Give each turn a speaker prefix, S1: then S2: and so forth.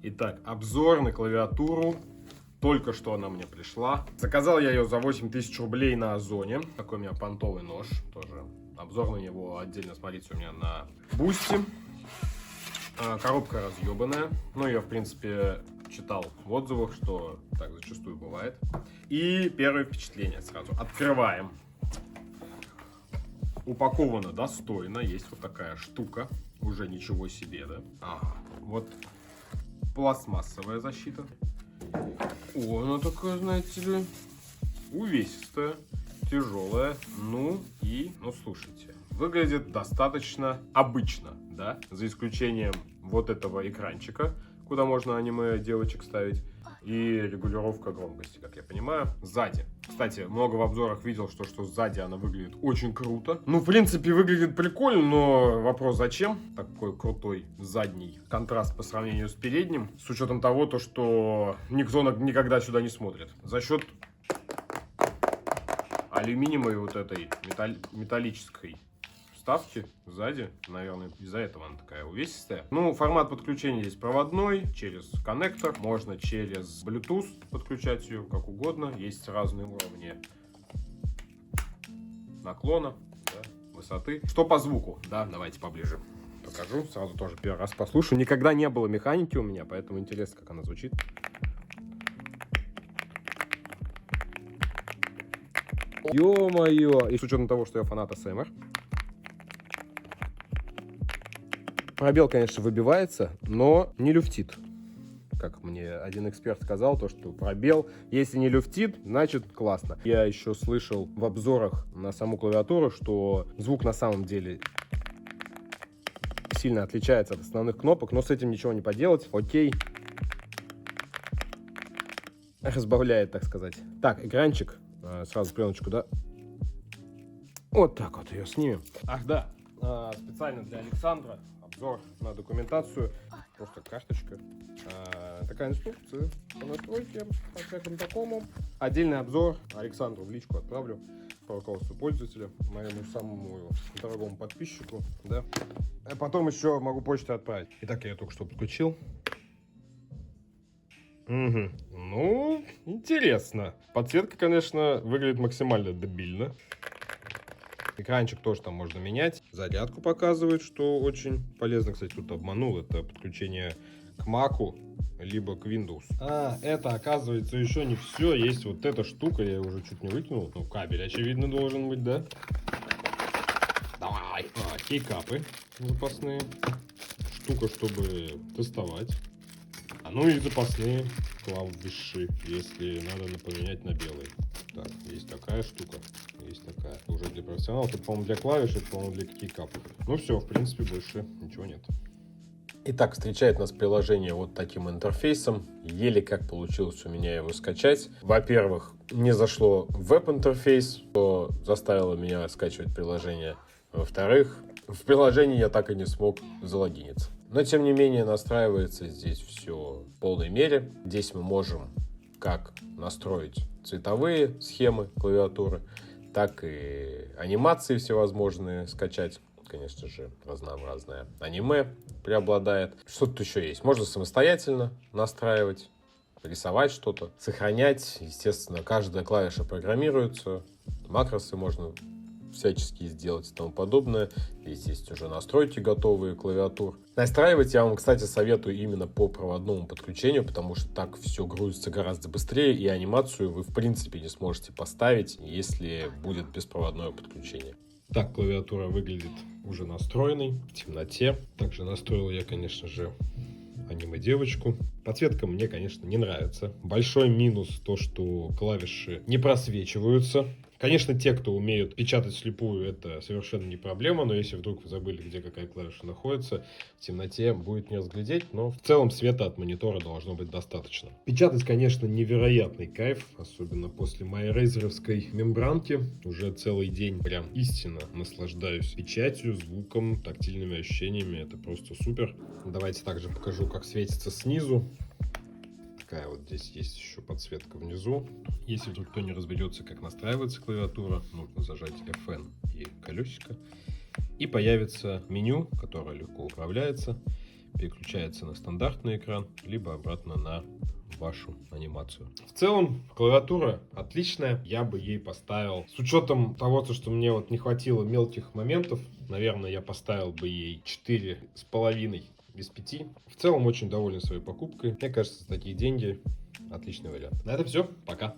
S1: Итак, обзор на клавиатуру. Только что она мне пришла. Заказал я ее за 8000 рублей на Озоне. Такой у меня понтовый нож. Тоже обзор на него отдельно смотрите у меня на Бусти. Коробка разъебанная. Ну, я, в принципе, читал в отзывах, что так зачастую бывает. И первое впечатление сразу. Открываем. Упаковано достойно. Есть вот такая штука. Уже ничего себе, да? Ага. Вот пластмассовая защита. О, она такая, знаете ли, увесистая, тяжелая. Ну, слушайте, выглядит достаточно обычно, да? За исключением вот этого экранчика, куда можно аниме девочек ставить. И регулировка громкости, как я понимаю. Сзади. Кстати, много в обзорах видел, что сзади она выглядит очень круто. Ну, в принципе, выглядит прикольно, но вопрос зачем? Такой крутой задний контраст по сравнению с передним. С учетом того, что никто никогда сюда не смотрит. За счет алюминиевой вот этой металлической вставки сзади, наверное, из-за этого она такая увесистая. Ну, формат подключения здесь проводной, через коннектор, можно через Bluetooth подключать ее как угодно. Есть разные уровни наклона, да, высоты. Что по звуку, да, давайте поближе покажу. Сразу тоже первый раз послушаю. Никогда не было механики у меня, поэтому интересно, как она звучит. Ё-моё! И с учетом того, что я фанат АСМР, пробел, конечно, выбивается, но не люфтит. Как мне один эксперт сказал, что пробел, если не люфтит, значит классно. Я еще слышал в обзорах на саму клавиатуру, что звук на самом деле сильно отличается от основных кнопок, но с этим ничего не поделать. Окей. Разбавляет, так сказать. Так, экранчик. Сразу пленочку, да? Вот так вот ее снимем. Ах, да. Специально для Александра обзор на документацию. Просто карточка. Такая инструкция по настройке, по всякому такому. Отдельный обзор Александру в личку отправлю по руководству пользователя, моему самому дорогому подписчику. Да. А потом еще могу почту отправить. Итак, я ее только что подключил. Угу. Ну, интересно. Подсветка, конечно, выглядит максимально дебильно. Экранчик тоже там можно менять. Зарядку показывает, что очень полезно. Кстати, тут обманул. Это подключение к Mac'у, либо к Windows. Это, оказывается, еще не все. Есть вот эта штука, я уже чуть не выкинул. Ну, кабель, очевидно, должен быть, да? Давай. Кейкапы запасные. Штука, чтобы тестовать. Ну и запасные клавиши, если надо поменять на белый. Так, есть такая штука, есть такая. Уже для профессионалов. Это, по-моему, для клавиш, это, по-моему, для кейкапов. Ну все, в принципе, больше ничего нет. Итак, встречает нас приложение вот таким интерфейсом. Еле как получилось у меня его скачать. Во-первых, не зашло в веб-интерфейс, что заставило меня скачивать приложение. Во-вторых, в приложении я так и не смог залогиниться. Но, тем не менее, настраивается здесь все в полной мере. Здесь мы можем как настроить цветовые схемы клавиатуры, так и анимации всевозможные скачать. Конечно же, разнообразное аниме преобладает. Что тут еще есть? Можно самостоятельно настраивать, рисовать что-то, сохранять. Естественно, каждая клавиша программируется. Макросы можно всячески сделать и тому подобное. Здесь есть уже настройки готовые клавиатур. Настраивать я вам, кстати, советую именно по проводному подключению, потому что так все грузится гораздо быстрее, и анимацию вы в принципе не сможете поставить, если будет беспроводное подключение. Так клавиатура выглядит уже настроенной в темноте. Также настроил я, конечно же, аниме-девочку. Подсветка мне, конечно, не нравится. Большой минус то, что клавиши не просвечиваются. Конечно, те, кто умеют печатать вслепую, это совершенно не проблема, но если вдруг вы забыли, где какая клавиша находится, в темноте будет не разглядеть, но в целом света от монитора должно быть достаточно. Печатать, конечно, невероятный кайф, особенно после моей рейзеровской мембранки. Уже целый день прям истинно наслаждаюсь печатью, звуком, тактильными ощущениями, это просто супер. Давайте также покажу, как светится снизу. Такая вот здесь есть еще подсветка внизу. Если вдруг кто не разберется, как настраивается клавиатура, нужно зажать FN и колесико. И появится меню, которое легко управляется. переключается на стандартный экран, либо обратно на вашу анимацию. В целом, клавиатура отличная. Я бы ей поставил, с учетом того, что мне вот не хватило мелких моментов, наверное, я поставил бы ей 4,5 из 5. В целом, очень доволен своей покупкой. Мне кажется, за такие деньги отличный вариант. На этом все. Пока.